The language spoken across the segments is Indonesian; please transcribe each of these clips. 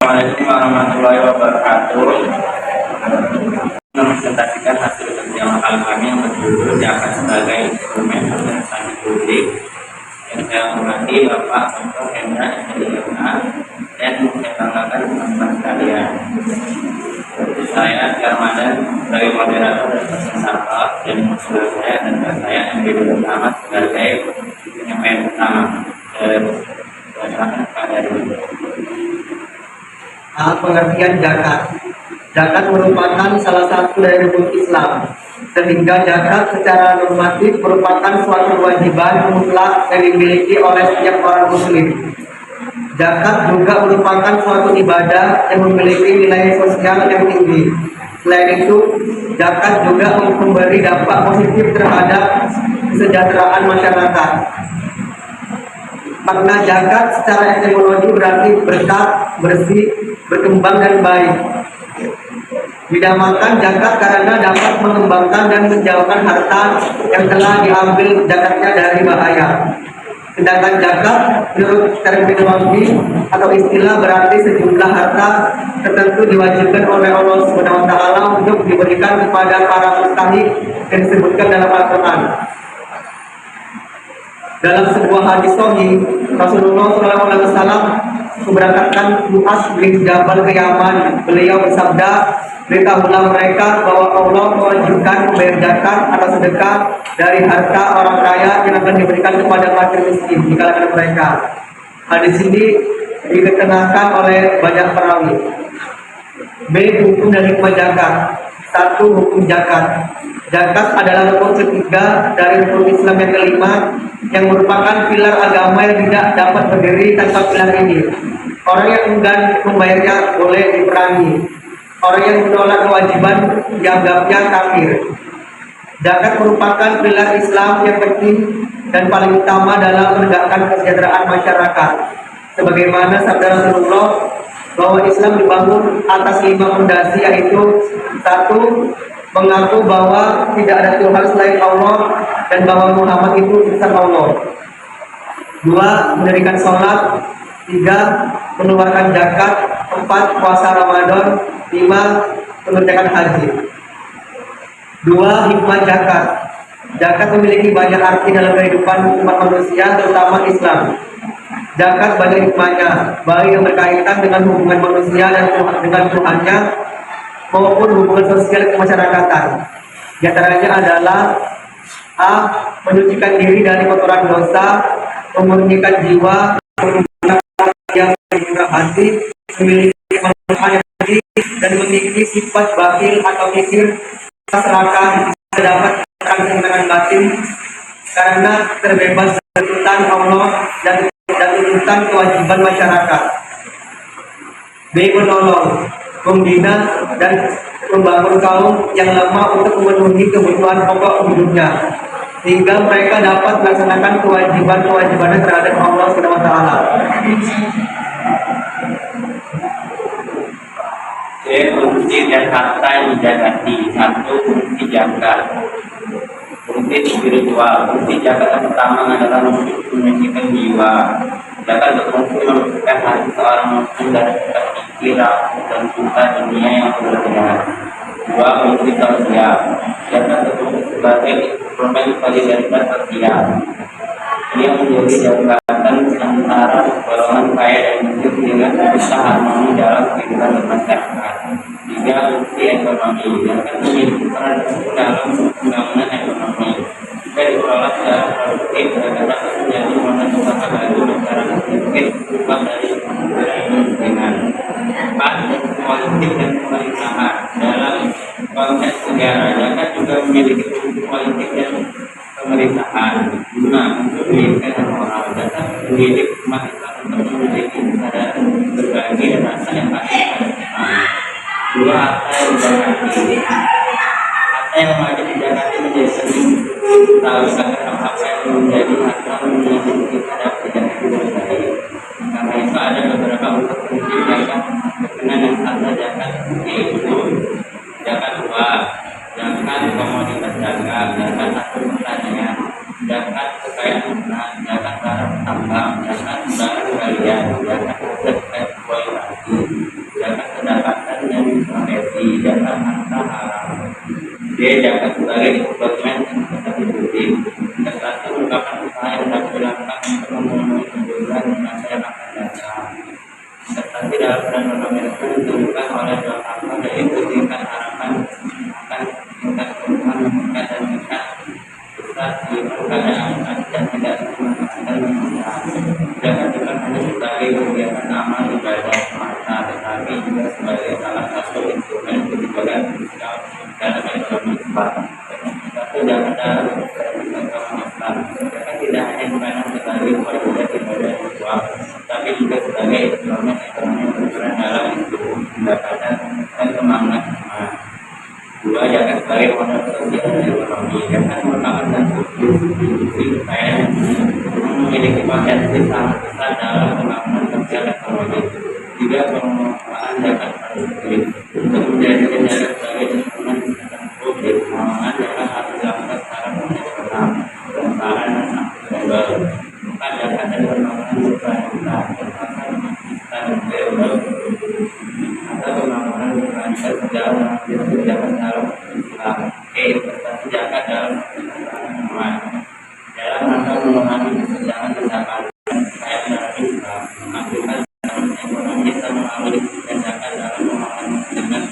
Assalamualaikum warahmatullahi wabarakatuh. Mempresentasikan hasil kerja makal kami yang berjudul zakat sebagai instrumen organisasi publik. Yang saya hormati Bapak Dr. Hendra SDMA dan saya banggakan teman-teman sekalian. Saya Ramadan sebagai moderator dan presentator, dan saudara saya dan saya MB Muhammad sebagai penyampaian pertama. Silakan kepada pengertian zakat. Zakat merupakan salah satu dari rukun Islam, sehingga zakat secara normatif merupakan suatu kewajiban mutlak yang dimiliki oleh setiap orang muslim. Zakat juga merupakan suatu ibadah yang memiliki nilai sosial yang tinggi. Selain itu, zakat juga memberi dampak positif terhadap kesejahteraan masyarakat. Makna zakat secara etimologi berarti berkah, bersih, berkembang dan baik. Dinamakan zakat karena dapat mengembangkan dan menjauhkan harta yang telah diambil zakatnya dari bahaya. Sedangkan zakat menurut terminologi atau istilah berarti sejumlah harta tertentu diwajibkan oleh Allah SWT untuk diberikan kepada para mustahik yang disebutkan dalam Al-Quran. Dalam sebuah hadis sahih, Rasulullah SAW memberangkatkan Mu'adz bin Jabal ke Yaman. Beliau bersabda, "Beritahulah mereka bahwa Allah mewajibkan membayar zakat atau sedekah dari harta orang kaya yang akan diberikan kepada fakir miskin di kalangan mereka." Hadis ini dikenakan oleh banyak perawi. B. Hukum dan hikmah zakat. 1. Hukum zakat. Zakat adalah rukun ketiga dari rukun Islam yang kelima, yang merupakan pilar agama yang tidak dapat berdiri tanpa pilar ini. Orang yang enggan membayarnya boleh diperangi. Orang yang menolak kewajiban dianggapnya kafir. Zakat merupakan pilar Islam yang penting dan paling utama dalam menegakkan kesejahteraan masyarakat. Sebagaimana sabda Rasulullah bahwa Islam dibangun atas 5 fondasi, yaitu 1. Mengaku bahwa tidak ada Tuhan selain Allah dan bahwa Muhammad itu utusan Allah. 2. Mendirikan sholat. 3. Mengeluarkan zakat. 4. Puasa Ramadan. 5. Mengerjakan haji. 2. Hikmah zakat. Zakat memiliki banyak arti dalam kehidupan umat manusia, terutama Islam. Zakat banyak hikmahnya, baik yang berkaitan dengan hubungan manusia dan dengan Tuhannya maupun hubungan sosial kemasyarakatan. Di antaranya adalah A. Menyucikan diri dari kotoran dosa, memurnikan jiwa, yang murah hati, memiliki kemampuan yang tinggi, dan memiliki sifat batil atau kikir, serakah, terdapat kesenangan batin karena terbebas dari tuntutan Allah dan tuntutan kewajiban masyarakat. B. Menolong, membina dan membangun kaum yang lemah untuk memenuhi kebutuhan pokok hidupnya, sehingga mereka dapat melaksanakan kewajiban-kewajibannya terhadap Allah SWT. Fungsi dan harta yang dijagati. 1. Fungsi zakat. Fungsi spiritual. Fungsi zakat yang pertama adalah menyucikan jiwa. Zakat berfungsi membersihkan hati seorang muslim dari pikiran dan cinta dunia yang berlebihan. 2. Fungsi sosial. Zakat berfungsi sebagai instrumen solidaritas sosial. Ia menjadi jembatan antara golongan kaya dan miskin sehingga bisa harmoni dalam kehidupan bermasyarakat. 3. Fungsi ekonomi. Zakat memiliki peran dalam pembangunan ekonomi. Jika dikelola secara produktif, zakat menjadi modal usaha bagi masyarakat miskin berubah dari kemiskinan. 4. Politik dan pemerintahan. Dalam konteks negara, zakat juga memiliki fungsi politik dan pemerintahan. 5. Pendidikan dan moral. Zakat mendidik umat Islam untuk memiliki kesadaran berbagi dan rasa empati pada sesama. 2. Harta yang dizakati. Harta yang wajib dizakati menjadi sering tahu akan apa yang menjadi harta menjadi kita dapat dizakati dengan baik. Karena itu ada beberapa unsur fungsi zakat berkenaan dengan harta zakat, yaitu zakat uang, zakat komoditas dagang, zakat hasil pertanian, zakat kekayaan tanah, zakat barang tambang, zakat barang galian, zakat hasil eksploitasi. D. Zakat sebagai instrumen investasi publik. Investasi merupakan usaha yang dapat dilakukan untuk memenuhi kebutuhan di masa yang akan datang. Investasi dalam peran Amerika ditentukan oleh dua faktor, yaitu tingkat harapan akan tingkat keuntungan meningkat dan tingkat besar di keadaan dan tidak menghasilkan manfaat. Zakat bukan hanya sebagai kegiatan amal ibadah semata, tetapi juga sebagai salah satu instrumen kebijakan fiskal dalam ekonomi Islam. Satu zakat dalam ekonomi Islam, zakat tidak hanya dipandang sebagai kewajiban ibadah ritual, tapi juga sebagai instrumen ekonomi berperan dalam mendukung pendapatan dan pembangunan umat. Dua, zakat sebagai modal sosial dan ekonomi. Zakat merupakan satu institusi upaya yang memiliki potensi sangat besar dalam pembangunan sosial ekonomi. Tiga, pengelolaan zakat publik. Untuk menjadikan zakat sebagai instrumen investasi publik, pengelolaan zakat harus dilakukan secara profesional, transparan dan akuntabel. Empat, zakat dan pembangunan berkelanjutan. Sustainable atau pembangunan berkelanjutan sejalan dengan kebijakan dalam Islam. Investasi zakat dalam umat dalam rangka mengurangi kesenjangan pendapatan kaya dalam Islam, mengaktifkan ekonomi dan melalui sistem zakat dalam pembangunan dengan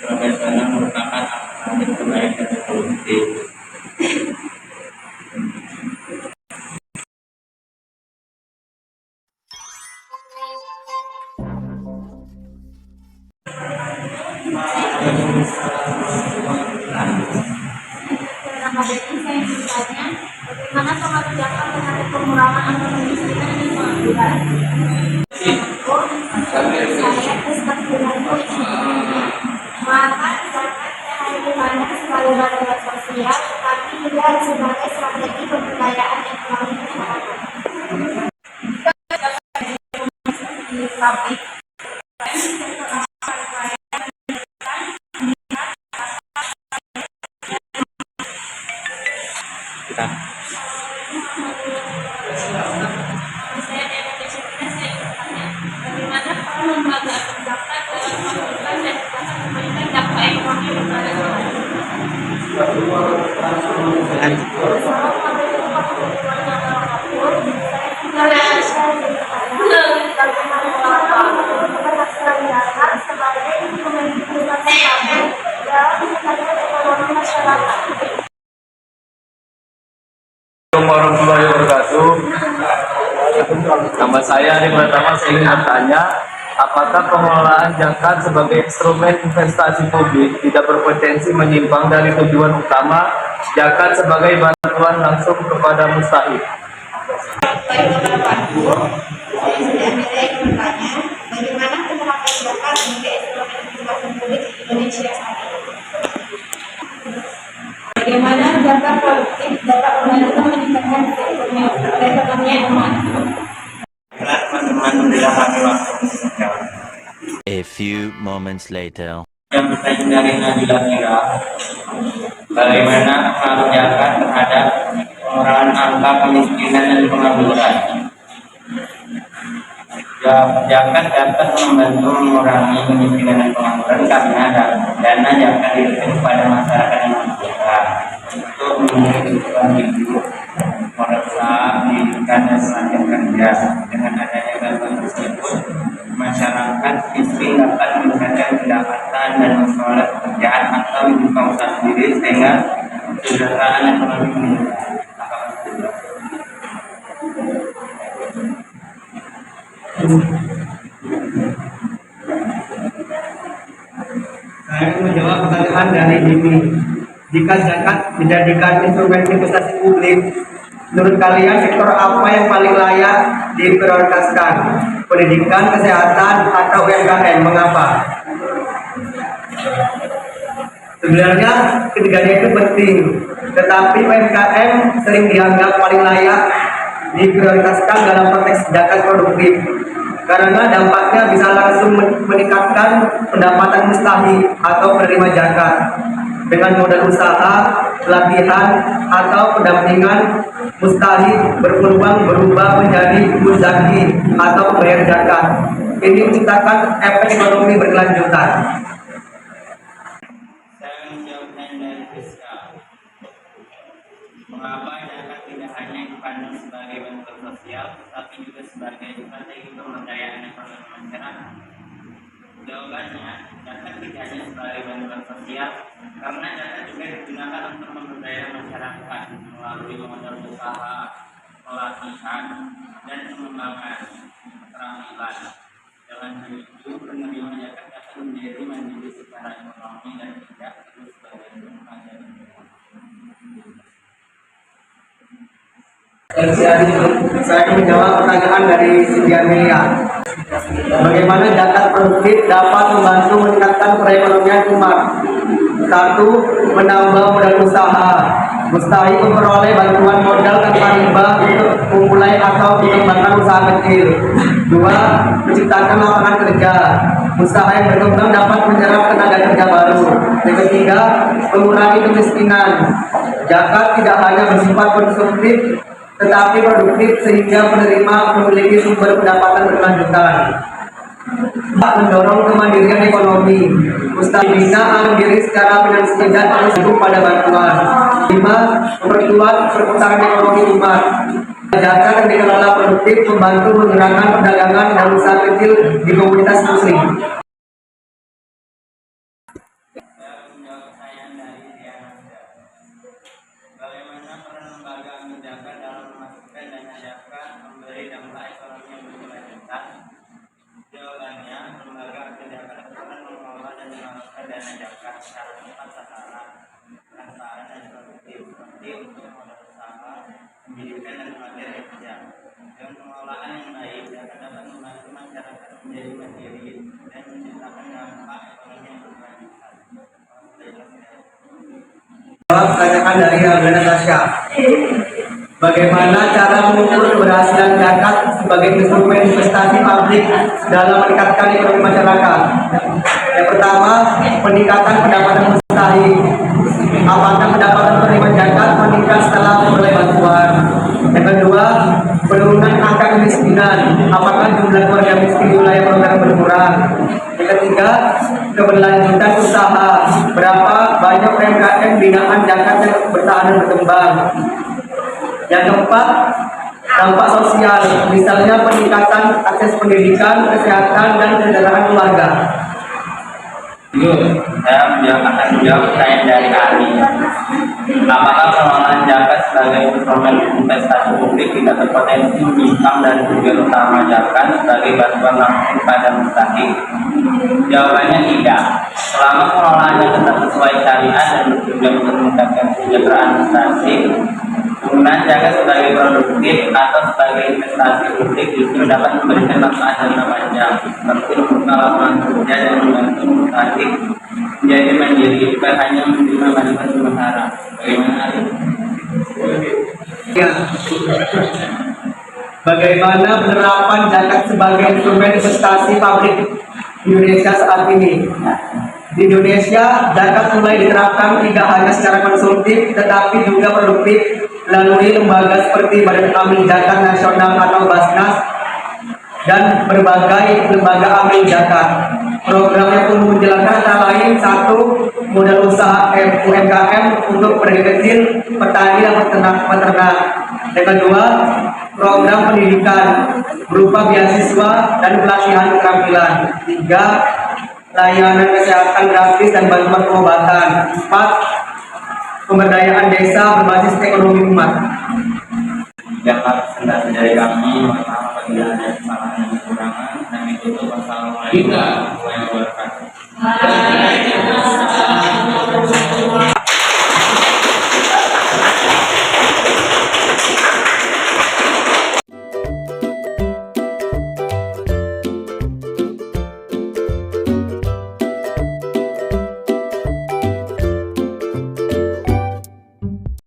profesional merupakan alternatif terbaik dan produktif. Saya bertanya, bagaimana pengaruh zakat terhadap pengurangan atau kemiskinan di pengangguran? Saya terstabilasi maka zakat hanya dipandang sebagai bantuan sosial, tetapi juga sebagai strategi pemberdayaan ekonomi masyarakat. Bagaimana peran lembaga zakat dalam melakukan dan memberikan dampak ekonomi kepada Assalamualaikum warahmatullahi wabarakatuh. Nama saya Ari Pratama. Saya ingin bertanya, apakah pengelolaan zakat sebagai instrumen investasi publik tidak berpotensi menyimpang dari tujuan utama zakat sebagai bantuan langsung kepada mustahik? Bagaimana penerapan zakat sebagai instrumen investasi publik di Indonesia saat ini? Bagaimana zakat produktif dapat membantu meningkatkan perekonomian umat? Teman-teman tidak kami waktu menjawab. A few moments later. Yang bertanya dari Nabila Mira, bagaimana pengaruh zakat terhadap pengurangan angka kemiskinan dan pengangguran? Zakat dapat membantu mengurangi kemiskinan dan pengangguran karena dana zakat diberikan kepada masyarakat yang membutuhkan untuk memenuhi kebutuhan hidup, modal usaha, pendidikan, dan pelatihan kerja. Dengan adanya bantuan tersebut, masyarakat miskin dapat meningkatkan pendapatan dan memperoleh pekerjaan atau membuka usaha sendiri sehingga kesejahteraan ekonomi meningkat. Saya akan menjawab pertanyaan dari Dini. Jika zakat dijadikan instrumen investasi publik, menurut kalian sektor apa yang paling layak diprioritaskan? Pendidikan, kesehatan, atau UMKM? Mengapa? Sebenarnya ketiganya itu penting, tetapi UMKM sering dianggap paling layak diprioritaskan dalam konteks zakat produktif karena dampaknya bisa langsung meningkatkan pendapatan mustahik atau penerima zakat dengan modal usaha, pelatihan, atau pendampingan. Mustahik berpeluang berubah menjadi muzaki atau pembayar zakat. Ini menciptakan efek ekonomi berkelanjutan. Saya menjawab dari Jawabannya, zakat tidak hanya sebagai bantuan sosial, karena zakat juga digunakan untuk memberdayakan masyarakat melalui modal usaha, pelatihan, dan pengembangan keterampilan. Dengan begitu, penerima zakat dapat menjadi mandiri secara ekonomi dan tidak terus bergantung pada lingkungan. Saya akan menjawab pertanyaan dari Cynthia Melia. Bagaimana zakat produktif dapat membantu meningkatkan perekonomian umat? 1. Menambah modal usaha. Mustahil memperoleh bantuan modal tanpa riba untuk memulai atau mengembangkan usaha kecil. 2. Menciptakan lapangan kerja. Usaha yang berkembang dapat menyerap tenaga kerja baru. Yang ketiga, mengurangi kemiskinan. Zakat tidak hanya bersifat konsumtif, tetapi produktif sehingga penerima memiliki sumber pendapatan berkelanjutan. 4. Mendorong kemandirian ekonomi. Ustaz bina mandiri secara finansial dan terus pada bantuan. 5. Memperkuat perputaran ekonomi umat. Zakat yang dikelola produktif membantu menggerakkan perdagangan dan usaha kecil di komunitas muslim. Bagaimana peran lembaga amil zakat dalam memastikan dana zakat memberi dampak ekonomi yang berkelanjutan? Jawabannya, lembaga amil zakat berperan mengelola dan menyalurkan dana zakat secara tepat sasaran, transparan dan produktif, seperti untuk modal usaha, pendidikan dan pelatihan kerja. Dengan pengelolaan yang baik, zakat dapat membantu masyarakat menjadi mandiri dan menciptakan dampak ekonomi yang berkelanjutan. Jawab pertanyaan dari Alvena Tasya. Bagaimana cara mengukur keberhasilan zakat sebagai instrumen investasi publik dalam meningkatkan ekonomi masyarakat? Yang pertama, peningkatan pendapatan mustahil. Apakah pendapatan penerima zakat meningkat setelah memperoleh bantuan? Yang kedua, penurunan angka kemiskinan. Apakah jumlah keluarga miskin di wilayah program berkurang? Yang ketiga, keberlanjutan usaha. Berapa banyak UMKM binaan zakat yang bertahan dan berkembang? Yang keempat, dampak sosial, misalnya peningkatan akses pendidikan, kesehatan, dan kesejahteraan keluarga. Saya akan menjawab pertanyaan dari Ali. Apakah pengelolaan zakat sebagai instrumen investasi publik tidak berpotensi menyimpang dari tujuan utama zakat sebagai bantuan langsung pada mustahil? Jawabannya tidak. Selama pengelolaannya tetap sesuai syariat dan bertujuan untuk meningkatkan kesejahteraan investasi, penggunaan zakat sebagai produktif atau sebagai investasi publik justru dapat memberikan manfaat jangka panjang, seperti membuka lapangan kerja dan membantu mustahil menjadi mandiri, bukan hanya menerima bantuan sementara. Bagaimana Ali? Ya. Bagaimana penerapan zakat sebagai instrumen investasi publik di Indonesia saat ini? Di Indonesia, zakat mulai diterapkan tidak hanya secara konsumtif, tetapi juga produktif melalui lembaga seperti Badan Amil Zakat Nasional atau Basnas dan berbagai lembaga amil zakat. Programnya pun menjelaskan antara lain: 1. Modal usaha UMKM untuk pedagang kecil, petani dan peternak. Yang kedua, program pendidikan berupa beasiswa dan pelatihan keterampilan. 3. Layanan kesehatan gratis dan bantuan pengobatan. 4. Pemberdayaan desa berbasis ekonomi umat. Zakat dari kami, mohon maaf apabila ada kesalahan dan kekurangan. Dan itu wassalamualaikum.